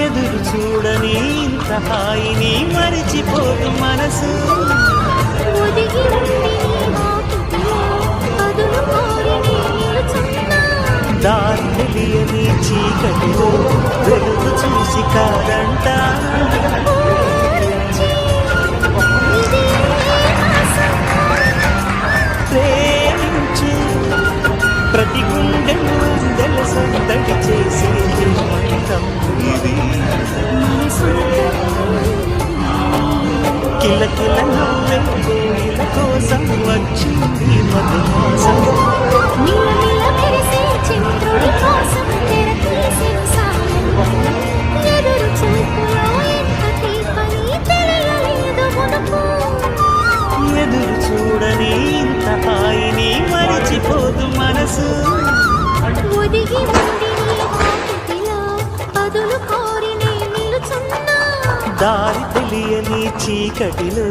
ఎదురు చూడని ఇంత హాయిని మరిచిపోదు మనసు. దారి తెలియని చీకటిలో వెలుగు చూసి కాదంట. ప్రేమించు ప్రతి గుండెను సందడి చేసే మంత్రం ఇది. కిలకిల నవ్వే కోయిల కోసం వచ్చింది మధుమాసం. ఎదురు చూడని ఇంత హాయిని మరిచిపోదు మనసు. దారి తెలియని చీకటిలో